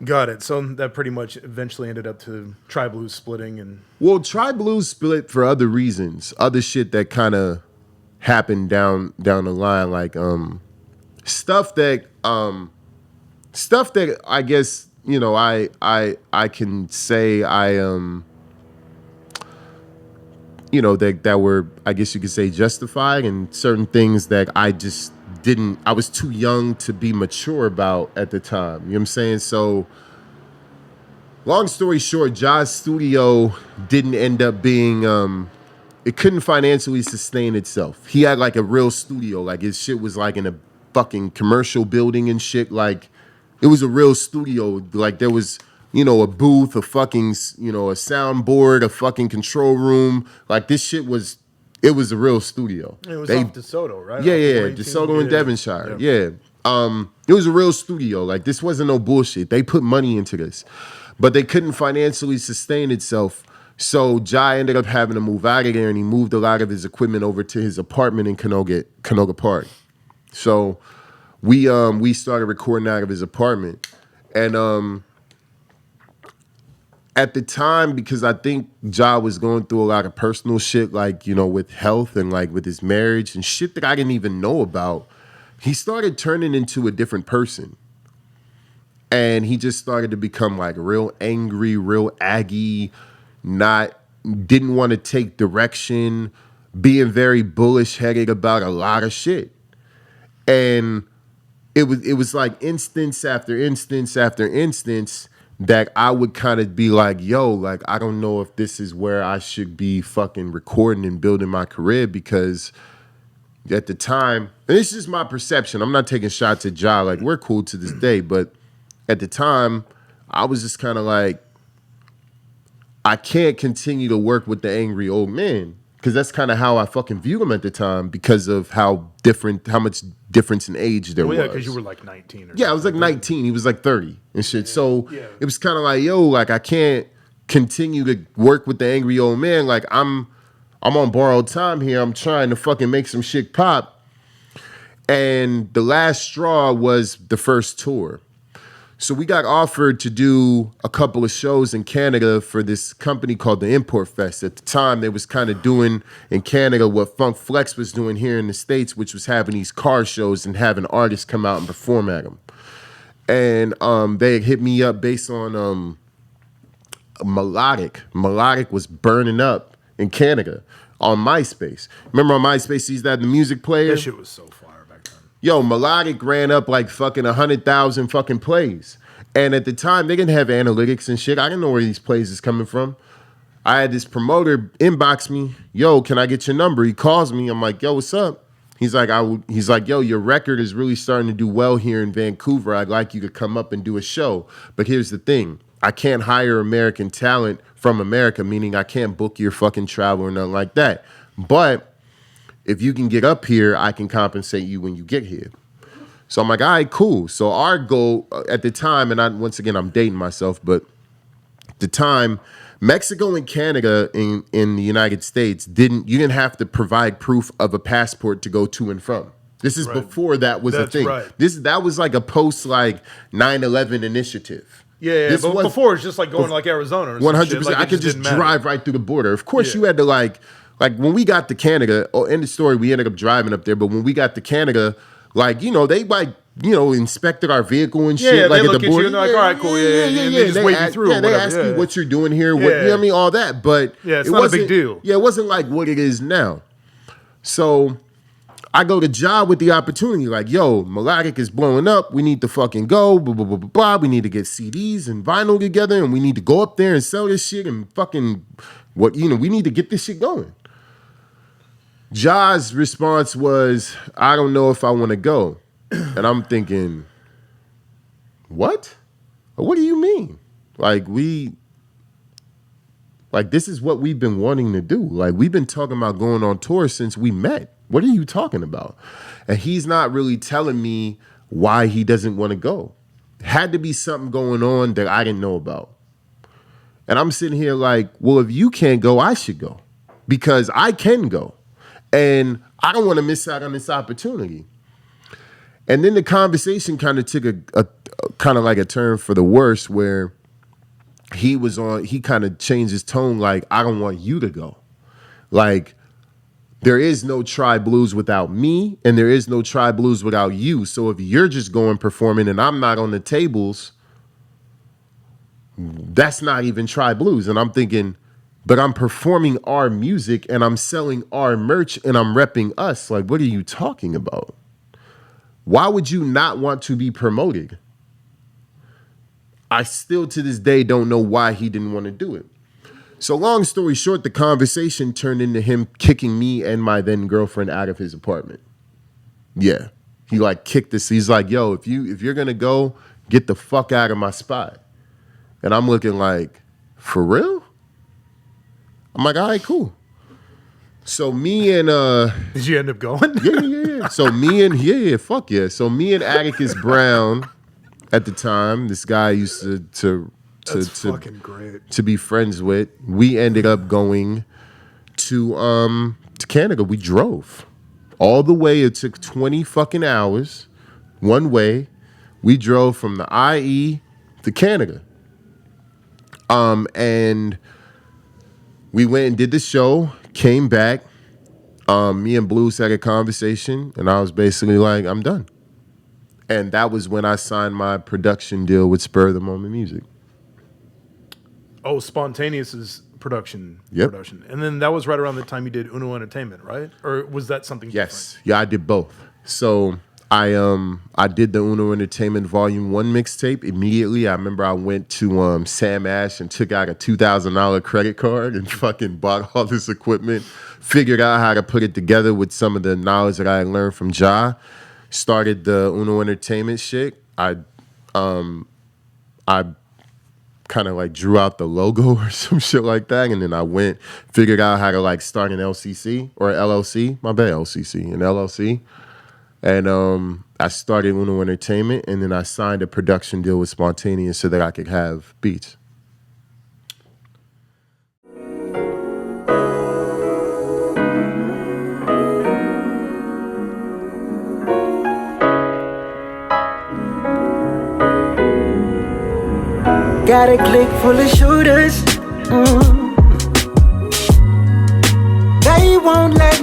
Got it. So that pretty much eventually ended up to Tribluez splitting and Well, Tribluez split for other reasons, other shit that kind of happened down the line, like stuff that stuff that I guess I can say that were, I guess you could say, justified, and certain things that I just didn't. I was too young to be mature about at the time. You know what I'm saying? So, long story short, Ja's studio didn't end up being. It couldn't financially sustain itself. He had like a real studio, like his shit was like in a fucking commercial building and shit. Like it was a real studio. Like there was, a booth, a fucking, a soundboard, a fucking control room. Like this shit was, it was a real studio. it was off DeSoto, right? Yeah, Off yeah, 418? DeSoto and Devonshire. Yeah. Yeah. It was a real studio. Like this wasn't no bullshit. They put money into this, but they couldn't financially sustain itself. So Jai ended up having to move out of there, and he moved a lot of his equipment over to his apartment in Canoga Park. So we started recording out of his apartment, and at the time, because I think Ja was going through a lot of personal shit, like with health and like with his marriage and shit that I didn't even know about, he started turning into a different person. And he just started to become like real angry, real aggy, didn't want to take direction, being very bullish headed about a lot of shit. And it was like instance after instance after instance that I would kind of be like, yo, like I don't know if this is where I should be fucking recording and building my career, because at the time, and this is my perception, I'm not taking shots at Ja, like we're cool to this day, but at the time, I was just kind of like, I can't continue to work with the angry old man, because that's kind of how I fucking viewed him at the time, because of how much difference in age there was. Yeah, because you were like 19 or Yeah, I was like 19. He was like 30 and shit. So it was kind of like, yo, like I can't continue to work with the angry old man. Like I'm on borrowed time here. I'm trying to fucking make some shit pop. And the last straw was the first tour. So we got offered to do a couple of shows in Canada for this company called the Import Fest. At the time, they was kind of doing in Canada what Funk Flex was doing here in the States, which was having these car shows and having artists come out and perform at them. And they had hit me up based on Melodic. Melodic was burning up in Canada on MySpace. Remember on MySpace, he's that the music player? That shit was so fire back then. Yo, Melodic ran up like fucking 100,000 fucking plays. And at the time, they didn't have analytics and shit. I didn't know where these plays is coming from. I had this promoter inbox me, yo, can I get your number? He calls me. I'm like, yo, what's up? He's like, yo, your record is really starting to do well here in Vancouver. I'd like you to come up and do a show. But here's the thing. I can't hire American talent from America, meaning I can't book your fucking travel or nothing like that. But if you can get up here, I can compensate you when you get here. So I'm like, all right, cool. So our goal at the time, and once again, I'm dating myself, but at the time, Mexico and Canada in the United States you didn't have to provide proof of a passport to go to and from. This is before that was a thing. Right. That was like a post like 9/11 initiative. Yeah, but before it's just like going like Arizona or 100%. Like I could just drive right through the border. Of course, you had to like when we got to Canada, end of story, we ended up driving up there, but when we got to Canada, they inspected our vehicle and shit. Yeah, like they at look the at border. you and they're like, all right, cool, yeah. They just wave you through. Yeah, they ask you what you're doing here, all that. But it's not a big deal. Yeah, it wasn't like what it is now. So I go to Ja with the opportunity, like, yo, Melodic is blowing up. We need to fucking go, blah, blah, blah, blah, blah. We need to get CDs and vinyl together, and we need to go up there and sell this shit and fucking, we need to get this shit going. Ja's response was, I don't know if I want to go. And I'm thinking, what? What do you mean? This is what we've been wanting to do. Like, we've been talking about going on tour since we met. What are you talking about? And he's not really telling me why he doesn't want to go. Had to be something going on that I didn't know about. And I'm sitting here like, well, if you can't go, I should go. Because I can go. And I don't want to miss out on this opportunity. And then the conversation kind of took kind of like a turn for the worse where he kind of changed his tone like, I don't want you to go. Like, there is no Tribluez without me, and there is no Tribluez without you. So if you're just going performing and I'm not on the tables, that's not even Tribluez. And I'm thinking, but I'm performing our music and I'm selling our merch and I'm repping us. Like, what are you talking about? Why would you not want to be promoted? I still to this day don't know why he didn't want to do it. So long story short, the conversation turned into him kicking me and my then girlfriend out of his apartment. Yeah. He like kicked us. He's like, yo, if you're gonna go, get the fuck out of my spot. And I'm looking like, for real? I'm like, all right, cool. So me and Did you end up going? Yeah. So me and fuck yeah. So me and Atticus Brown at the time, this guy I used to fucking great. to be friends with, we ended up going to Canada. We drove all the way. It took 20 fucking hours one way. We drove from the IE to Canada. And we went and did the show, came back. Me and Blues had a conversation, and I was basically like, I'm done. And that was when I signed my production deal with Spur of the Moment Music. Oh, Spontaneous's production. Yep. Production. And then that was right around the time you did UNO Entertainment, right? Or was that something Yes. Different? Yeah, I did both. So I did the UNO Entertainment Volume 1 mixtape immediately. I remember I went to Sam Ash and took out a $2,000 credit card and fucking bought all this equipment, figured out how to put it together with some of the knowledge that I had learned from Ja. Started the UNO Entertainment shit. I kind of like drew out the logo or some shit like that, and then I figured out how to like start an LCC or LLC. My bad, LCC, an LLC. And I started UNO Entertainment, and then I signed a production deal with Spontaneous so that I could have beats. Got a clique full of shooters. They won't let